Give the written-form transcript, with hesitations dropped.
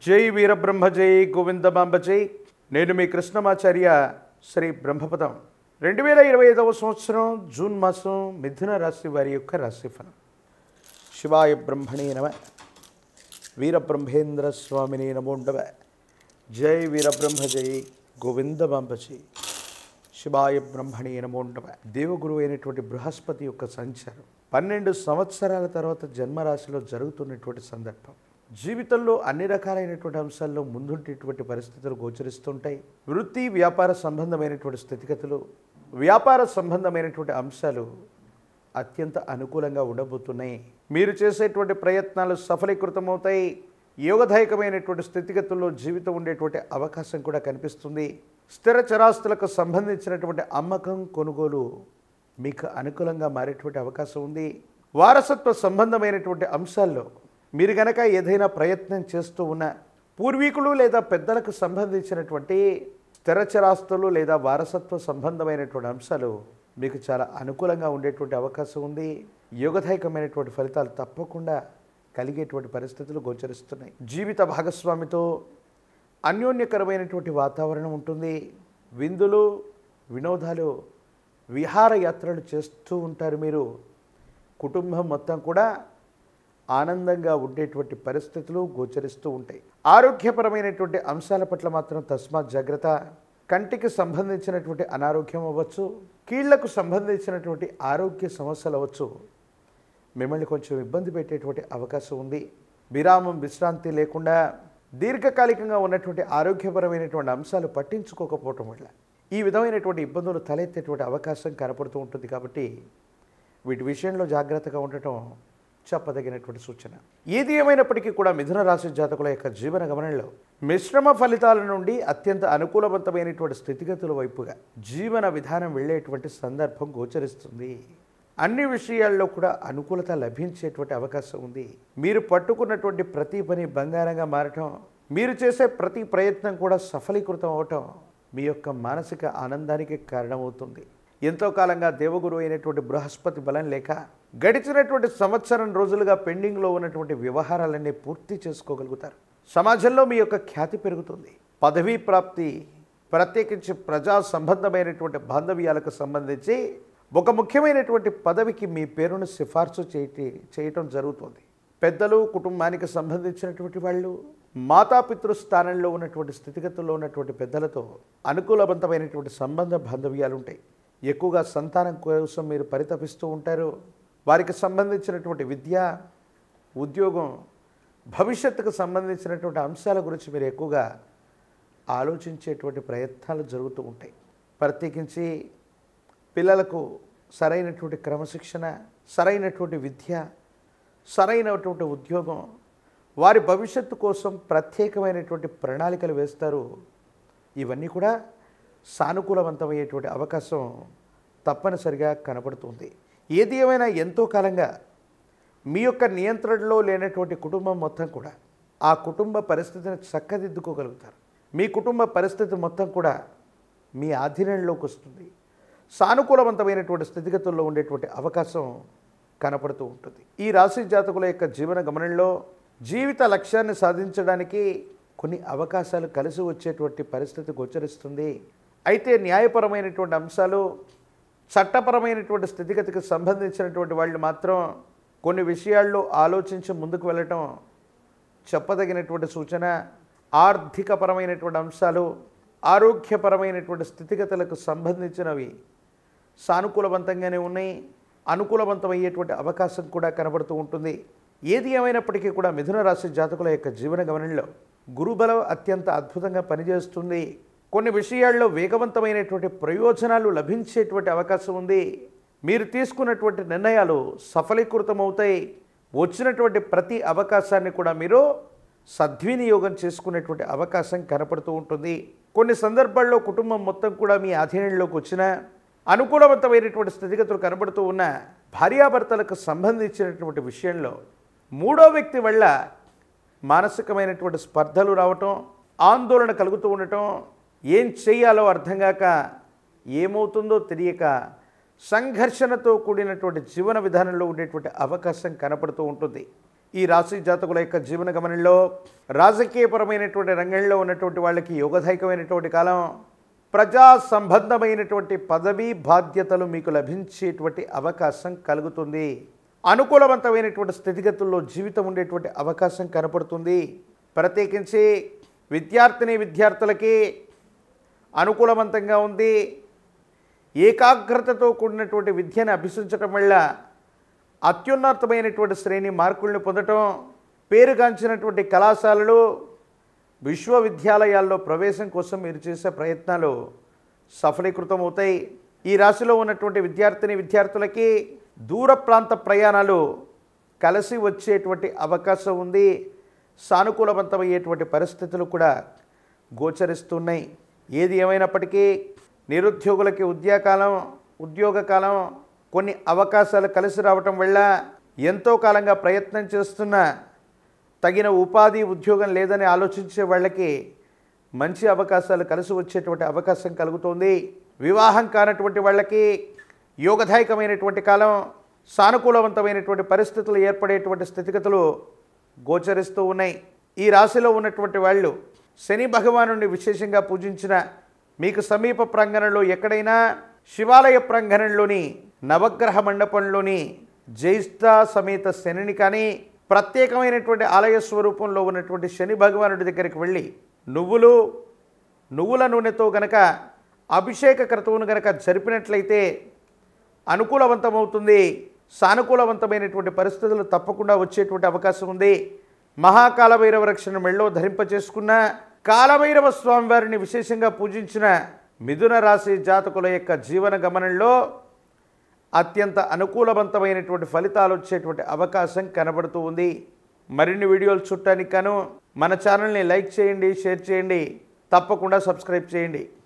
జై వీరబ్రహ్మ జై గోవిందమాంబ జై. నేను మీ కృష్ణమాచార్య శ్రీ బ్రహ్మపదం. 2025 సంవత్సరం జూన్ మాసం మిథున రాశి వారి యొక్క రాశిఫలం. శివాయ బ్రహ్మణే నమ. వీరబ్రహ్మేంద్ర స్వామిని నమోండవ. జై వీరబ్రహ్మ జై గోవిందమాంబ జై. శివాయ బ్రహ్మణే నమోండవ. దేవగురు అయినటువంటి బృహస్పతి యొక్క సంచారం 12 సంవత్సరాల తర్వాత జన్మరాశిలో జరుగుతున్నటువంటి సందర్భం. జీవితంలో అన్ని రకాలైనటువంటి అంశాల్లో ముందుంటేటువంటి పరిస్థితులు గోచరిస్తుంటాయి. వృత్తి వ్యాపార సంబంధమైనటువంటి స్థితిగతులు, వ్యాపార సంబంధమైనటువంటి అంశాలు అత్యంత అనుకూలంగా ఉండబోతున్నాయి. మీరు చేసేటువంటి ప్రయత్నాలు సఫలీకృతమవుతాయి. యోగదాయకమైనటువంటి స్థితిగతుల్లో జీవితం ఉండేటువంటి అవకాశం కూడా కనిపిస్తుంది. స్థిర చరాస్తులకు సంబంధించినటువంటి అమ్మకం కొనుగోలు మీకు అనుకూలంగా మారేటువంటి అవకాశం ఉంది. వారసత్వ సంబంధమైనటువంటి అంశాల్లో మీరు కనుక ఏదైనా ప్రయత్నం చేస్తూ ఉన్న పూర్వీకులు లేదా పెద్దలకు సంబంధించినటువంటి స్థిరచరాస్తులు లేదా వారసత్వ సంబంధమైనటువంటి అంశాలు మీకు చాలా అనుకూలంగా ఉండేటువంటి అవకాశం ఉంది. యోగదాయకమైనటువంటి ఫలితాలు తప్పకుండా కలిగేటువంటి పరిస్థితులు గోచరిస్తున్నాయి. జీవిత భాగస్వామితో అన్యోన్యకరమైనటువంటి వాతావరణం ఉంటుంది. విందులు, వినోదాలు, విహారయాత్రలు చేస్తూ ఉంటారు. మీరు కుటుంబం మొత్తం కూడా ఆనందంగా ఉండేటువంటి పరిస్థితులు గోచరిస్తూ ఉంటాయి. ఆరోగ్యపరమైనటువంటి అంశాల పట్ల మాత్రం తస్మాత్ జాగ్రత్త. కంటికి సంబంధించినటువంటి అనారోగ్యం అవ్వచ్చు, కీళ్లకు సంబంధించినటువంటి ఆరోగ్య సమస్యలు అవ్వచ్చు, మిమ్మల్ని కొంచెం ఇబ్బంది పెట్టేటువంటి అవకాశం ఉంది. విరామం, విశ్రాంతి లేకుండా దీర్ఘకాలికంగా ఉన్నటువంటి ఆరోగ్యపరమైనటువంటి అంశాలు పట్టించుకోకపోవటం వల్ల ఈ విధమైనటువంటి ఇబ్బందులు తలెత్తేటువంటి అవకాశం కనపడుతూ ఉంటుంది. కాబట్టి వీటి విషయంలో జాగ్రత్తగా ఉండటం చెప్పదగినటువంటి సూచన. ఏది ఏమైనప్పటికీ కూడా మిథున రాశి జాతకుల యొక్క జీవన గమనంలో మిశ్రమ ఫలితాల నుండి అత్యంత అనుకూలవంతమైనటువంటి స్థితిగతుల వైపుగా జీవన విధానం వెళ్ళేటువంటి సందర్భం గోచరిస్తుంది. అన్ని విషయాల్లో కూడా అనుకూలత లభించేటువంటి అవకాశం ఉంది. మీరు పట్టుకున్నటువంటి ప్రతి పని బంగారంగా మారటం, మీరు చేసే ప్రతి ప్రయత్నం కూడా సఫలీకృతం అవటం మీ యొక్క మానసిక ఆనందానికి కారణమవుతుంది. ఎంతో కాలంగా దేవగురు అయినటువంటి బృహస్పతి బలం లేక గడిచినటువంటి సంవత్సరం రోజులుగా పెండింగ్లో ఉన్నటువంటి వ్యవహారాలన్నీ పూర్తి చేసుకోగలుగుతారు. సమాజంలో మీ యొక్క ఖ్యాతి పెరుగుతుంది. పదవీ ప్రాప్తి, ప్రత్యేకించి ప్రజా సంబంధమైనటువంటి బాంధవ్యాలకు సంబంధించి ఒక ముఖ్యమైనటువంటి పదవికి మీ పేరును సిఫార్సు చేయటం జరుగుతుంది. పెద్దలు, కుటుంబానికి సంబంధించినటువంటి వాళ్ళు, మాతాపితృ స్థానంలో ఉన్నటువంటి స్థితిగతుల్లో ఉన్నటువంటి పెద్దలతో అనుకూలవంతమైనటువంటి సంబంధ బాంధవ్యాలు ఉంటాయి. ఎక్కువగా సంతానం కోసం మీరు పరితపిస్తూ ఉంటారు. వారికి సంబంధించినటువంటి విద్య, ఉద్యోగం, భవిష్యత్తుకు సంబంధించినటువంటి అంశాల గురించి మీరు ఎక్కువగా ఆలోచించేటువంటి ప్రయత్నాలు జరుగుతూ ఉంటాయి. ప్రత్యేకించి పిల్లలకు సరైనటువంటి క్రమశిక్షణ, సరైనటువంటి విద్య, సరైనటువంటి ఉద్యోగం, వారి భవిష్యత్తు కోసం ప్రత్యేకమైనటువంటి ప్రణాళికలు వేస్తారు. ఇవన్నీ కూడా సానుకూలవంతమయ్యేటువంటి అవకాశం తప్పనిసరిగా కనబడుతుంది. ఏది ఏమైనా ఎంతో కాలంగా మీ యొక్క నియంత్రణలో లేనటువంటి కుటుంబం మొత్తం కూడా ఆ కుటుంబ పరిస్థితిని చక్కదిద్దుకోగలుగుతారు. మీ కుటుంబ పరిస్థితి మొత్తం కూడా మీ ఆధీనంలోకి వస్తుంది. సానుకూలవంతమైనటువంటి స్థితిగతుల్లో ఉండేటువంటి అవకాశం కనపడుతూ ఉంటుంది. ఈ రాశి జాతకుల యొక్క జీవన గమనంలో జీవిత లక్ష్యాన్ని సాధించడానికి కొన్ని అవకాశాలు కలిసి వచ్చేటువంటి పరిస్థితి గోచరిస్తుంది. అయితే న్యాయపరమైనటువంటి అంశాలు, చట్టపరమైనటువంటి స్థితిగతికి సంబంధించినటువంటి వాళ్ళు మాత్రం కొన్ని విషయాల్లో ఆలోచించి ముందుకు వెళ్ళటం చెప్పదగినటువంటి సూచన. ఆర్థికపరమైనటువంటి అంశాలు, ఆరోగ్యపరమైనటువంటి స్థితిగతులకు సంబంధించినవి సానుకూలవంతంగానే ఉన్నాయి. అనుకూలవంతమయ్యేటువంటి అవకాశం కూడా కనబడుతూ ఉంటుంది. ఏది ఏమైనప్పటికీ కూడా మిథున రాశి జాతకుల యొక్క జీవన గమనంలో గురుబలం అత్యంత అద్భుతంగా పనిచేస్తుంది. కొన్ని విషయాల్లో వేగవంతమైనటువంటి ప్రయోజనాలు లభించేటువంటి అవకాశం ఉంది. మీరు తీసుకున్నటువంటి నిర్ణయాలు సఫలీకృతమవుతాయి. వచ్చినటువంటి ప్రతి అవకాశాన్ని కూడా మీరు సద్వినియోగం చేసుకునేటువంటి అవకాశం కనపడుతూ ఉంటుంది. కొన్ని సందర్భాల్లో కుటుంబం మొత్తం కూడా మీ ఆధీనంలోకి వచ్చిన అనుకూలవంతమైనటువంటి స్థితిగతులు కనబడుతూ ఉన్న భార్యాభర్తలకు సంబంధించినటువంటి విషయంలో మూడో వ్యక్తి వల్ల మానసికమైనటువంటి స్పర్ధలు రావటం, ఆందోళన కలుగుతూ ఉండటం, ఏం చేయాలో అర్థం కాక, ఏమవుతుందో తెలియక సంఘర్షణతో కూడినటువంటి జీవన విధానంలో ఉండేటువంటి అవకాశం కనపడుతూ ఉంటుంది. ఈ రాశి జాతకుల యొక్క జీవన గమనంలో రాజకీయపరమైనటువంటి రంగంలో ఉన్నటువంటి వాళ్ళకి యోగదాయకమైనటువంటి కాలం. ప్రజా సంబంధమైనటువంటి పదవీ బాధ్యతలు మీకు లభించేటువంటి అవకాశం కలుగుతుంది. అనుకూలవంతమైనటువంటి స్థితిగతుల్లో జీవితం ఉండేటువంటి అవకాశం కనపడుతుంది. ప్రత్యేకించి విద్యార్థులకి అనుకూలవంతంగా ఉంది. ఏకాగ్రతతో కూడినటువంటి విద్యను అభ్యసించడం వల్ల అత్యున్నతమైనటువంటి శ్రేణి మార్కులను పొందటం, పేరుగాంచినటువంటి కళాశాలలు, విశ్వవిద్యాలయాల్లో ప్రవేశం కోసం మీరు చేసే ప్రయత్నాలు సఫలీకృతం అవుతాయి. ఈ రాశిలో ఉన్నటువంటి విద్యార్థులకి దూర ప్రాంత ప్రయాణాలు కలిసి వచ్చేటువంటి అవకాశం ఉంది. సానుకూలవంతమయ్యేటువంటి పరిస్థితులు కూడా గోచరిస్తున్నాయి. ఏది ఏమైనప్పటికీ నిరుద్యోగులకి ఉద్యోగకాలం కొన్ని అవకాశాలు కలిసి రావటం వల్ల ఎంతో కాలంగా ప్రయత్నం చేస్తున్న తగిన ఉపాధి ఉద్యోగం లేదని ఆలోచించే వాళ్ళకి మంచి అవకాశాలు కలిసి వచ్చేటువంటి అవకాశం కలుగుతుంది. వివాహం కానటువంటి వాళ్ళకి యోగదాయకమైనటువంటి కాలం. సానుకూలవంతమైనటువంటి పరిస్థితులు ఏర్పడేటువంటి స్థితిగతులు గోచరిస్తూ ఉన్నాయి. ఈ రాశిలో ఉన్నటువంటి వాళ్ళు శని భగవానుడిని విశేషంగా పూజించిన మీకు సమీప ప్రాంగణంలో ఎక్కడైనా శివాలయ ప్రాంగణంలోని నవగ్రహ మండపంలోని జ్యేష్ఠ సమేత శనిని కానీ ప్రత్యేకమైనటువంటి ఆలయ స్వరూపంలో ఉన్నటువంటి శని భగవానుడి దగ్గరికి వెళ్ళి నువ్వుల నూనెతో గనక అభిషేక క్రతువును గనక జరిపినట్లయితే అనుకూలవంతమవుతుంది. సానుకూలవంతమైనటువంటి పరిస్థితులు తప్పకుండా వచ్చేటువంటి అవకాశం ఉంది. మహాకాలభైరవ రక్షణ మెళ్ళో ధరింపచేసుకున్న కాలభైరవ స్వామివారిని విశేషంగా పూజించిన మిథున రాశి జాతకుల యొక్క జీవన గమనంలో అత్యంత అనుకూలవంతమైనటువంటి ఫలితాలు వచ్చేటువంటి అవకాశం కనబడుతూ ఉంది. మరిన్ని వీడియోలు చూడటానికి గాను మన ఛానల్ని లైక్ చేయండి, షేర్ చేయండి, తప్పకుండా సబ్స్క్రైబ్ చేయండి.